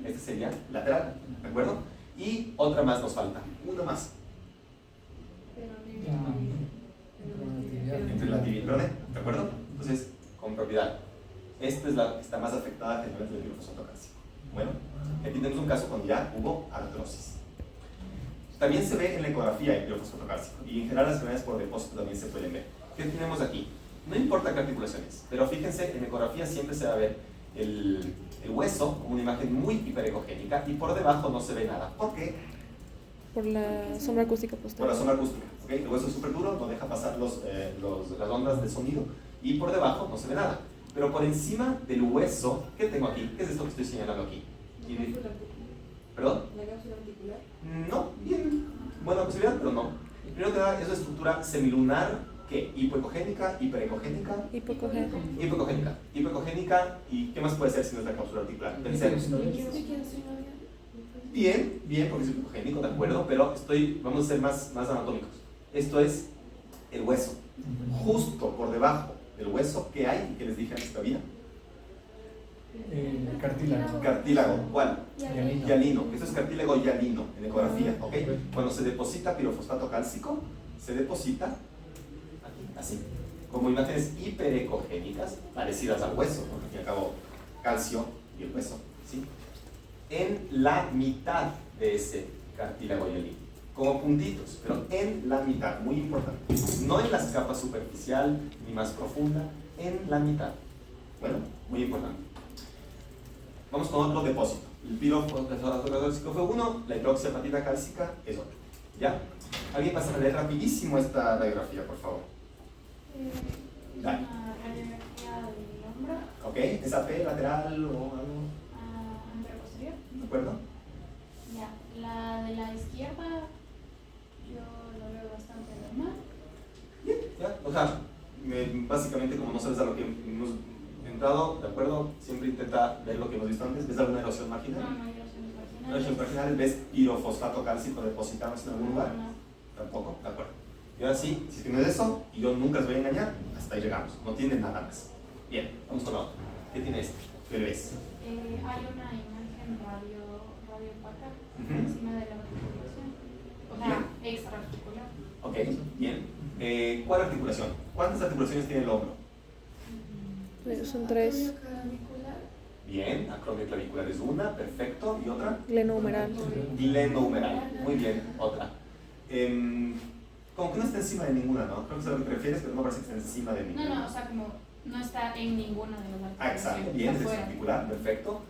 Este sería lateral, ¿de acuerdo? Y otra más nos falta, una más. Entre la tibia y el peroné, ¿de acuerdo? Entonces, con propiedad. es la que está más afectada generalmente del pirofosfato cálcico. Bueno, aquí tenemos un caso cuando ya hubo artrosis. También se ve en la ecografía el pirofosfato cálcico y en general las enfermedades por depósito también se pueden ver. ¿Qué tenemos aquí? No importa qué articulaciones, pero fíjense, en ecografía siempre se va a ver el hueso como una imagen muy hiperecogénica y por debajo no se ve nada. ¿Por qué? Por la sombra acústica Por posterior. la sombra acústica. ¿Okay? El hueso es súper duro, no deja pasar las ondas de sonido y por debajo no se ve nada. Pero por encima del hueso, ¿qué tengo aquí? ¿Qué es esto que estoy señalando aquí? ¿Perdón? ¿La cápsula articular? No, bien, buena posibilidad, pero no. Primero que nada, es una estructura semilunar, ¿qué? Hipoecogénica, hiperecogénica, Hipocogénica. hipoecogénica. Hipoecogénica, ¿y qué más puede ser si no es la cápsula articular? Pensemos. Líquido sinovial. Bien, bien, porque es hipocogénico, de acuerdo, pero vamos a ser más anatómicos. Esto es el hueso. Justo por debajo del hueso, ¿qué hay? ¿Qué les dije antes que había? Cartílago. Cartílago. ¿Cuál? Hialino. Hialino. Esto es cartílago hialino en ecografía, ¿ok? Cuando se deposita pirofosfato cálcico, se deposita aquí, así, como imágenes hiperecogénicas parecidas al hueso, porque al fin y al cabo calcio y el hueso, ¿sí? En la mitad de ese cartílago hialino, como puntitos, pero en la mitad, muy importante. No en las capas superficial ni más profunda, en la mitad. Bueno, muy importante. Vamos con otro depósito. El pirofosfato cálcico fue uno, la hidroxiapatita cálcica es otro. ¿Ya? ¿Alguien pasa a leer rapidísimo esta radiografía, por favor? Dale. Una radiografía del hombro ¿Ok? ¿Es AP lateral o algo? anteroposterior. ¿De acuerdo? Ya, la de la izquierda yo lo veo bastante normal. Bien, ya. O sea, básicamente como no sabes a lo que hemos entrado, ¿de acuerdo? Siempre intenta ver lo que hemos visto antes. ¿Ves alguna erosión marginal? No, no hay erosiones marginales. Erosión marginal, ¿ves pirofosfato cálcico depositándose en algún lugar? No. Tampoco, de acuerdo. Y ahora sí, si es que no es eso, y yo nunca os voy a engañar, hasta ahí llegamos. No tiene nada más. Bien, vamos con la otra. ¿Qué tiene este? ¿Qué le ves? Hay una imagen radio opaca Ujú. encima de la articulación. O sea, extraarticular. Ok, bien. ¿Cuál articulación? ¿Cuántas articulaciones tiene el hombro? Son 3. Clavicular. Bien, acromio clavicular es una, perfecto. ¿Y otra? Glenohumeral. Glenohumeral. Muy bien, otra. Como que no está encima de ninguna, ¿no? Creo que es a lo que te refieres, pero no parece que esté encima de ninguna. No, o sea, como no está en ninguna de las Ah, articulaciones. exacto, bien, es Está fuera. extraarticular, perfecto.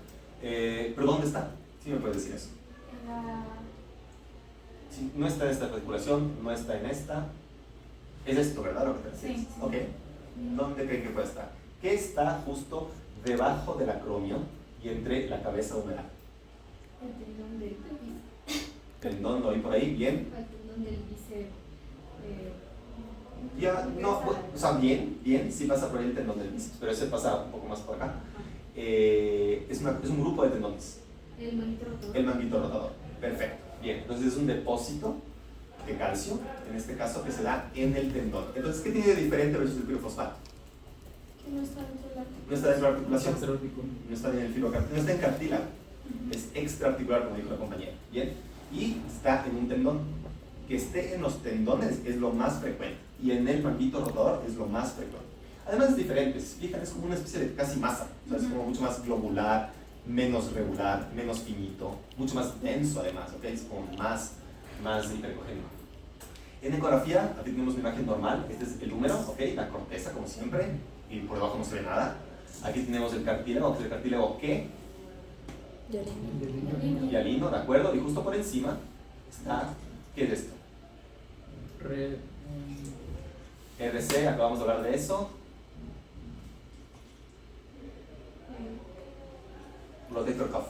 ¿Pero dónde está? Sí me puedes decir eso. En la- Sí, no está en esta articulación, no está en esta. Es esto, ¿verdad? Lo que te refieres. Sí. Ok. ¿Dónde creen que puede estar? ¿Qué está justo debajo del acromio y entre la cabeza humeral? El tendón del bíceps. Tendón, ¿no? Y por ahí, bien. El tendón del bíceps. Ya, no, o sea, bien, sí pasa por ahí el tendón del bíceps, pero ese pasa un poco más por acá. Es un grupo de tendones. El manguito rotador. El manguito rotador. Perfecto. Bien, entonces es un depósito de calcio, en este caso que se da en el tendón. Entonces, ¿qué tiene de diferente versus el pirofosfato? Que no está dentro de la No está dentro de la articulación, Extraarticular. no está en el filocartílago, no está en cartílago, es extraarticular, como dijo la compañera. Bien, y está en un tendón. Que esté en los tendones es lo más frecuente, y en el manguito rotador es lo más frecuente. Además es diferente, si se fijan, es como una especie de casi masa, o sea, es como mucho más globular, menos regular, menos finito, mucho más denso además, ¿ok? Es como más hiperecogénico. En ecografía, aquí tenemos una imagen normal, este es el húmero, ¿ok? La corteza, como siempre, y por debajo no se ve nada. Aquí tenemos el cartílago, que es el cartílago ¿qué? Hialino, ¿de acuerdo? Y justo por encima está, ¿qué es esto? RC, acabamos de hablar de eso. Rotator cuff,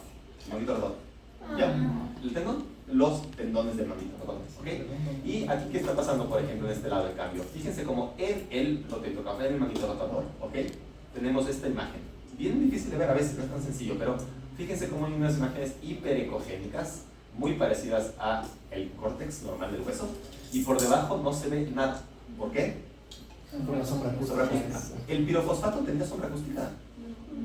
manguito rotador. ¿Ya? ¿El tendón? Los tendones del manguito rotador, ¿ok? Y aquí, ¿qué está pasando, por ejemplo, en este lado del cambio? Fíjense como en el rotator cuff, en el manguito rotador, ¿ok? Tenemos esta imagen. Bien difícil de ver a veces, no es tan sencillo, pero fíjense cómo hay unas imágenes hiperecogénicas muy parecidas a el córtex normal del hueso y por debajo no se ve nada. ¿Por qué? Por la sombra Sombra acústica. acústica. ¿El pirofosfato tendría sombra acústica?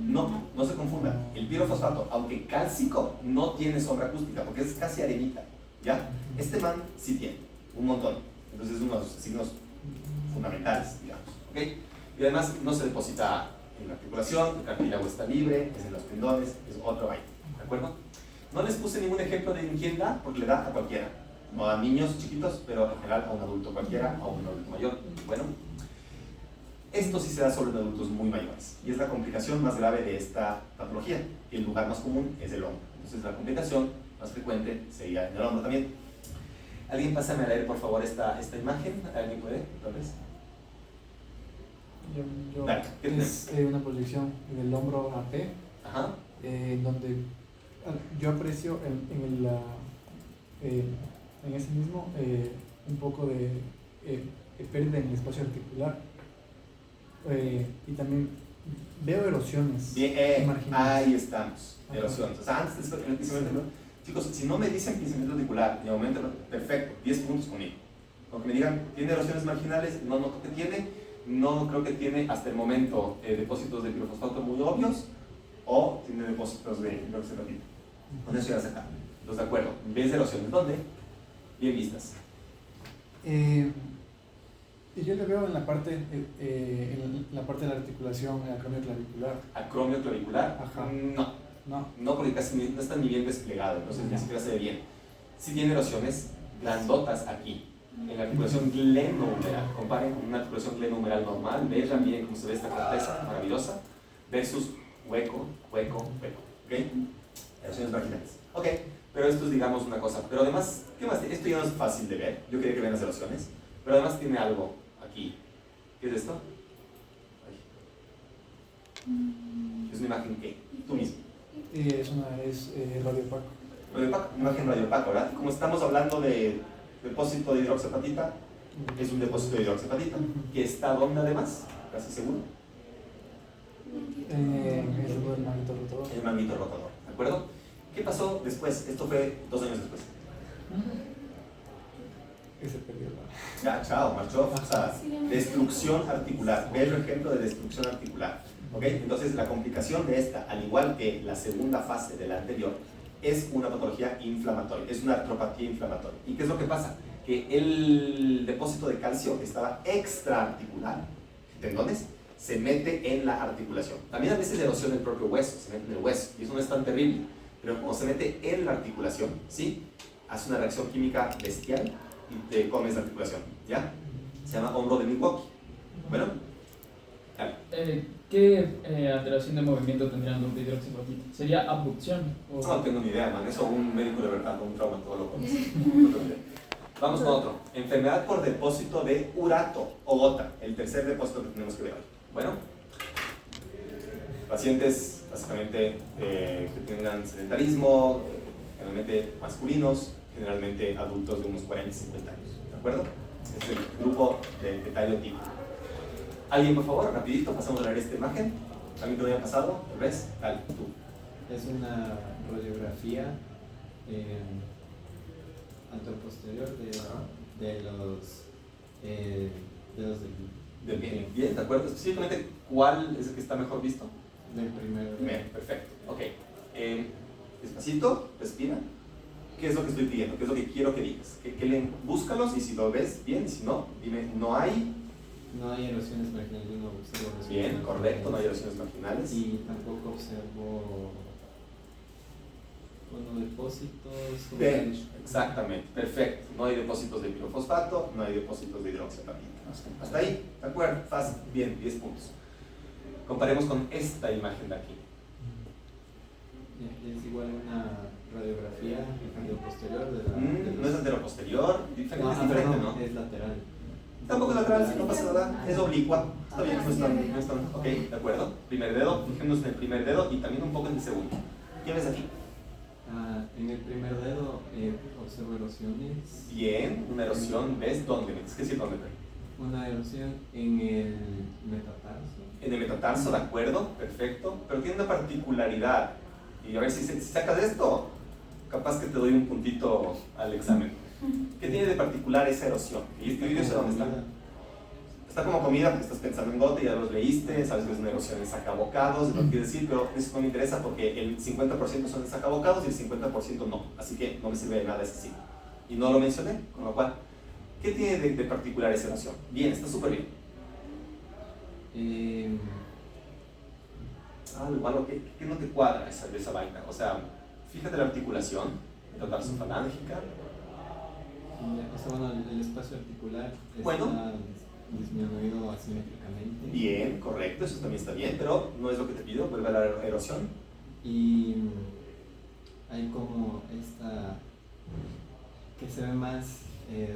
No, no se confunda. El pirofosfato, aunque cálcico, no tiene sombra acústica porque es casi arenita. ¿Ya? Este man sí tiene, un montón. Entonces es uno de los signos fundamentales, digamos. ¿Ok? Y además no se deposita en la articulación, el cartílago está libre, es en los tendones, es otro vaina, ¿de acuerdo? No les puse ningún ejemplo de en quién da, porque le da a cualquiera, no a niños chiquitos, pero en general a un adulto cualquiera, a un adulto mayor. Bueno, esto sí se da solo en adultos muy mayores, y es la complicación más grave de esta patología, y el lugar más común es el hombro. Entonces la complicación más frecuente sería en el hombro también. ¿Alguien pásame a leer por favor esta imagen? ¿Alguien puede? Tal vez. Yo, Dale, ¿qué es una proyección del hombro a P, Ajá. donde yo aprecio en ese mismo un poco de pérdida en el espacio articular, y también veo erosiones Bien, marginales. ahí estamos, Ajá. erosiones. O sea, antes del pensamiento, ¿no? Chicos, si no me dicen pensamiento articular y aumento, perfecto, 10 puntos conmigo. Aunque me digan, ¿tiene erosiones marginales? No noto que tiene, no creo que tiene hasta el momento depósitos de pirofosfato muy obvios, o tiene depósitos de hidroxapatita. Con eso ya la sacamos. Entonces, de acuerdo, ¿ves erosiones? ¿Dónde? Bien vistas. Y yo le veo en la parte de la articulación, el acromio clavicular. Acromio clavicular. Ajá. No, porque casi no está ni bien desplegado, entonces ni siquiera se ve bien. Sí tiene erosiones grandotas aquí, en la articulación glenohumeral. Comparen con una articulación glenohumeral normal, vean bien cómo se ve esta corteza maravillosa, versus hueco, hueco, hueco. ¿Ok? Erosiones marginales. Ok, pero esto es, digamos, una cosa. Pero además, ¿qué más? Esto ya no es fácil de ver. Yo quería que vean las erosiones, pero además tiene algo aquí. ¿Qué es esto? Ay. Es una imagen que tú mismo. Es radio opaco. Imagen radiopaco, ¿verdad? Como estamos hablando de depósito de hidroxapatita, es un depósito de hidroxapatita que está donde además, casi seguro, El manguito rotador. el manguito rotador, ¿de acuerdo? ¿Qué pasó después? Esto fue 2 años después. Que se perdió Ya, chao, marchó. O sea, destrucción articular. Ve el ejemplo de destrucción articular. ¿Ok? Entonces, la complicación de esta, al igual que la segunda fase de la anterior, es una patología inflamatoria, es una artropatía inflamatoria. ¿Y qué es lo que pasa? Que el depósito de calcio que estaba extraarticular, tendones, se mete en la articulación. También a veces erosiona el propio hueso, se mete en el hueso, y eso no es tan terrible. Pero como se mete en la articulación, ¿sí? Hace una reacción química bestial y te comes la articulación, ¿ya? Se llama hombro de Milwaukee. Bueno, dale. ¿Qué alteración de movimiento tendría un hidroxapatita? ¿Sería abducción? O... No tengo ni idea, man. Eso un médico de verdad, un traumatólogo. No tengo idea. Vamos con otro. Enfermedad por depósito de urato o gota. El tercer depósito que tenemos que ver hoy. Bueno, pacientes básicamente que tengan sedentarismo, generalmente masculinos, generalmente adultos de unos 40 y 50 años. ¿De acuerdo? Es el grupo de tallo tipo. ¿Alguien, por favor? Rapidito, pasamos a ver esta imagen. ¿Alguien que lo haya pasado? ¿Lo ves? Dale, tú. Es una radiografía anteroposterior de los dedos Del bien, bien, ¿de acuerdo? Específicamente, ¿cuál es el que está mejor visto? del primer dedo. Bien, perfecto. Ok. Despacito, respira. ¿Qué es lo que estoy pidiendo? ¿Qué es lo que quiero que digas? Búscalos y si lo ves bien, y si no, dime, no hay. No hay erosiones marginales, yo no observo erosiones Bien, marginales. correcto, no hay erosiones marginales. Y tampoco observo depósitos. Bien, exactamente, perfecto. No hay depósitos de pirofosfato, no hay depósitos de hidroxiapatita. Hasta ahí, ¿de acuerdo? Fácil, bien, 10 puntos. Comparemos con esta imagen de aquí. Es igual una radiografía anteroposterior de la. No es anteroposterior, es diferente, ¿no? Es lateral. Tampoco es lateral, no pasa nada, es oblicua. Está bien, no están. Ok, de acuerdo. Primer dedo, fijémonos en el primer dedo y también un poco en el segundo. ¿Qué ves aquí? En el primer dedo observo erosiones. Bien, una erosión, ¿ves dónde? Es que decir dónde. Una erosión en el metatarso. En el metatarso, de acuerdo, perfecto. Pero tiene una particularidad. Y a ver si sacas esto, capaz que te doy un puntito al examen. ¿Qué tiene de particular esa erosión? Y este video sé dónde está. Está como comida porque estás pensando en gota, ya los leíste, sabes que es una erosión en sacabocados, es lo que quiero decir, pero eso no me interesa porque el 50% son en sacabocados y el 50% no. Así que no me sirve de nada ese sí. Y no lo mencioné, con lo cual, ¿qué tiene de particular esa erosión? Bien, está súper bien. Bueno, ¿qué no te cuadra de esa vaina? O sea, fíjate la articulación, la tarsofalángica. O sea, bueno, el espacio articular Bueno. está disminuido asimétricamente. Bien, correcto, eso también está bien, pero no es lo que te pido, vuelve a la erosión. Y hay como esta que se ve más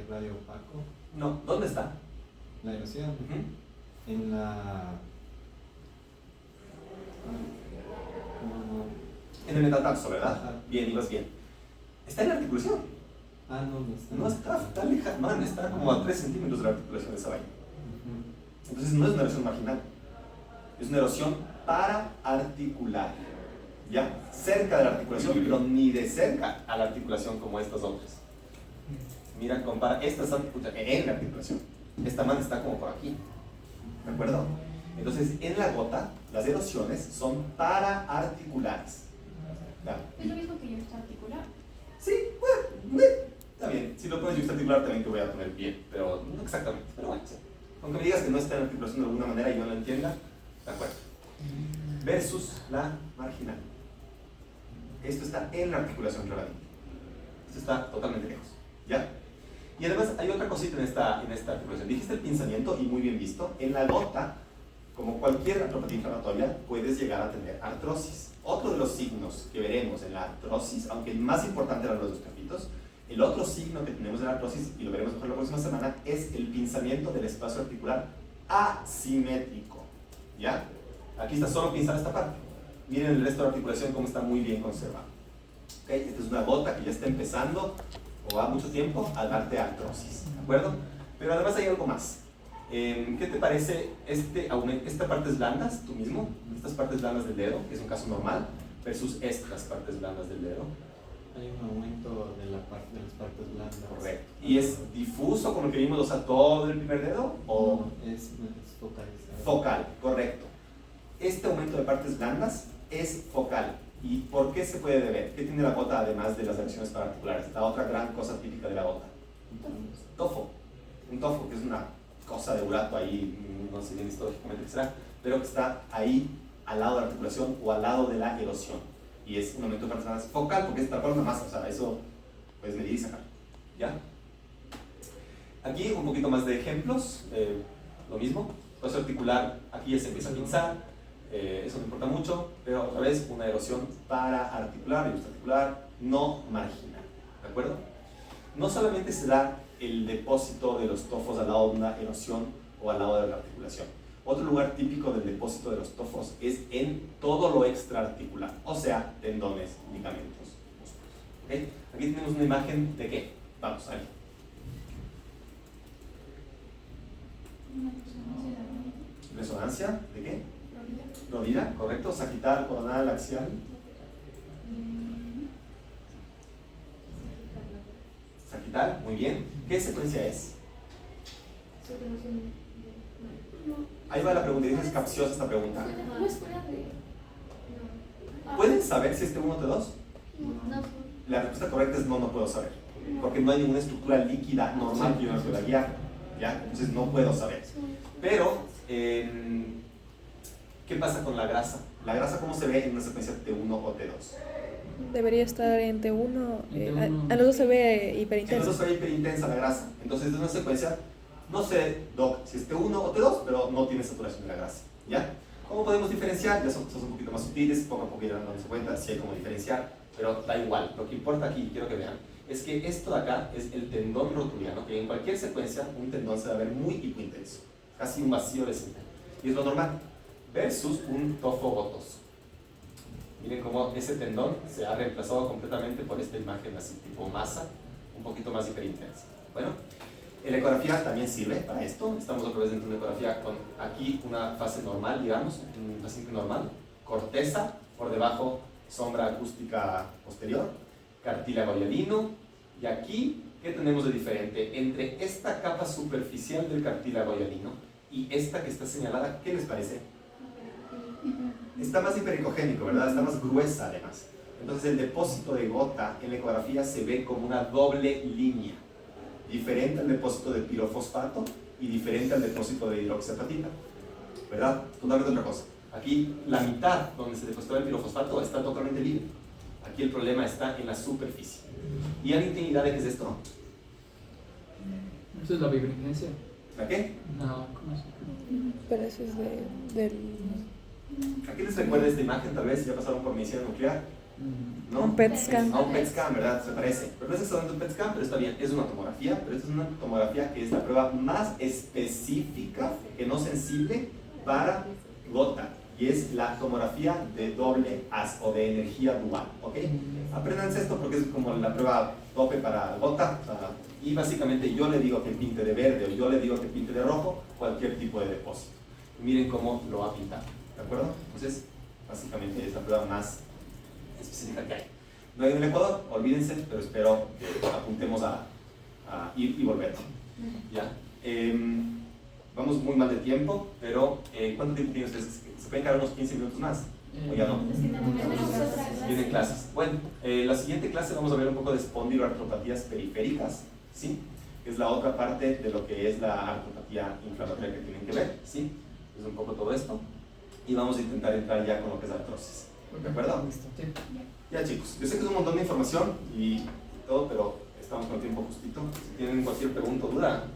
radio opaco, No, ¿dónde está? la erosión, Ujú. en la... como- En el metatarso, ¿verdad? Ajá. Bien, ibas bien. Está en la articulación. no está. No está lejano, man, está como a 3 centímetros de la articulación de esa vaina. Ujú. Entonces no es una erosión marginal, es una erosión paraarticular. ¿Ya? Cerca de la articulación, pero ni de cerca a la articulación como estas otras. Mira, compara, esta está en la articulación. Esta man está como por aquí. ¿De acuerdo? Entonces, en la gota, las erosiones son paraarticulares. ¿Ya? Es lo mismo que yo está articular. Sí, bueno, está bien. Si lo pones yuxtaarticular también te voy a poner bien, pero no exactamente. Pero bueno, sí. Aunque me digas que no está en la articulación de alguna manera y yo no lo entienda, de acuerdo. Versus la marginal. Esto está en la articulación claramente. Esto está totalmente lejos. ¿Ya? Y además hay otra cosita en esta articulación. Dijiste el pinzamiento y muy bien visto. En la gota, como cualquier artropatía inflamatoria, puedes llegar a tener artrosis. Otro de los signos que veremos en la artrosis, aunque el más importante eran los dos capitos, el otro signo que tenemos en la artrosis, y lo veremos mejor la próxima semana, es el pinzamiento del espacio articular asimétrico. ¿Ya? Aquí está solo pinzar esta parte. Miren el resto de la articulación cómo está muy bien conservado. ¿Okay? Esta es una gota que ya está empezando, o va mucho tiempo, a darte artrosis. ¿De acuerdo? Pero además hay algo más. ¿Qué te parece estas partes blandas, tú mismo? Estas partes blandas del dedo, que es un caso normal, versus estas partes blandas del dedo. Hay un aumento de las partes blandas. Correcto. ¿Y es difuso como el que vimos, o sea, todo el primer dedo? ¿O Es focalizado. focal? Correcto. Este aumento de partes blandas es focal. ¿Y por qué se puede deber? ¿Qué tiene la gota además de las erosiones pararticulares? La otra gran cosa típica de la gota. Tofo. Un tofo, que es una cosa de urato ahí, no sé bien históricamente qué será, pero que está ahí al lado de la articulación o al lado de la erosión. Y es un aumento de partes blandas focal porque es tal cual una masa, o sea, eso puedes medir y sacar. ¿Ya? Aquí un poquito más de ejemplos, lo mismo. Espacio articular, aquí ya se empieza a pinzar. Eso no importa mucho, pero otra vez una erosión paraarticular y articular no marginal, ¿de acuerdo? No solamente se da el depósito de los tofos al lado de una erosión o al lado de la articulación. Otro lugar típico del depósito de los tofos es en todo lo extraarticular, o sea, tendones, ligamentos, músculos. ¿Okay? Aquí tenemos una imagen de qué. Vamos, ahí. Resonancia, ¿de qué? Rodilla, correcto, sagital, coronal, axial. Sagital, muy bien. ¿Qué secuencia es? Ahí va la pregunta, y es capciosa esta pregunta. No es fuera de. ¿Pueden saber si es T1 o T2? No, La respuesta correcta es no, no puedo saber. Porque no hay ninguna estructura líquida normal que yo me pueda guiar. ¿Ya? Entonces no puedo saber. Pero, ¿qué pasa con la grasa? ¿La grasa cómo se ve en una secuencia T1 o T2? Debería estar en T1. T1. A los dos se ve En los hiperintenso. dos se ve hiperintensa la grasa. Entonces es una secuencia, no sé, Doc, si es T1 o T2, pero no tiene saturación de la grasa. ¿Ya? ¿Cómo podemos diferenciar? Ya son cosas un poquito más sutiles, poco a poco irán dándose cuenta si hay cómo diferenciar, pero da igual. Lo que importa aquí, quiero que vean, es que esto de acá es el tendón rotuliano, que en cualquier secuencia un tendón se va a ver muy hipointenso, casi un vacío de centro. Y es lo normal, versus un tofo gotoso. Miren cómo ese tendón se ha reemplazado completamente por esta imagen así tipo masa, un poquito más hiperintensa. Bueno, la ecografía también sirve para esto. Estamos otra vez dentro de una ecografía con aquí una fase normal, digamos, un paciente normal, corteza, por debajo sombra acústica posterior, cartílago hialino, y aquí, ¿qué tenemos de diferente? Entre esta capa superficial del cartílago hialino y esta que está señalada, ¿qué les parece? Está más hipericogénico, ¿verdad? Está más gruesa además. Entonces el depósito de gota en la ecografía se ve como una doble línea, diferente al depósito de pirofosfato y diferente al depósito de hidroxiapatita, ¿verdad? Totalmente otra cosa. Aquí la mitad donde se depositó el pirofosfato está totalmente libre. Aquí el problema está en la superficie. ¿Y a la intimidad de qué es esto? Eso es la biogénesia. ¿La qué? No, ¿cómo es? Pero eso es del... ¿A qué les recuerda esta imagen? Tal vez ya pasaron por medicina nuclear. ¿No? Un PET scan. A un PET scan, ¿verdad? Se parece. Pero no es exactamente un PET scan, pero está bien. Es una tomografía, pero esta es una tomografía que es la prueba más específica, que no sensible, para gota. Y es la tomografía de doble haz o de energía dual. ¿Ok? Apréndanse esto porque es como la prueba tope para gota. Y básicamente yo le digo que pinte de verde o yo le digo que pinte de rojo cualquier tipo de depósito. Miren cómo lo va a pintar. ¿De acuerdo? Entonces, básicamente es la prueba más específica que hay. No hay en el Ecuador, olvídense, pero espero que apuntemos a ir y volver. ¿Ya? Vamos muy mal de tiempo, pero ¿cuánto tiempo tienen ustedes? ¿Se pueden quedar unos 15 minutos más? ¿O ya no? Vienen clases. Bueno, la siguiente clase vamos a ver un poco de espondiloartropatías periféricas, ¿sí? Que es la otra parte de lo que es la artropatía inflamatoria que tienen que ver, ¿sí? Es un poco todo esto. Y vamos a intentar entrar ya con lo que es artrosis. ¿De acuerdo? Listo. Sí. Ya chicos, yo sé que es un montón de información y todo, pero estamos con el tiempo justito. Si tienen cualquier pregunta o duda,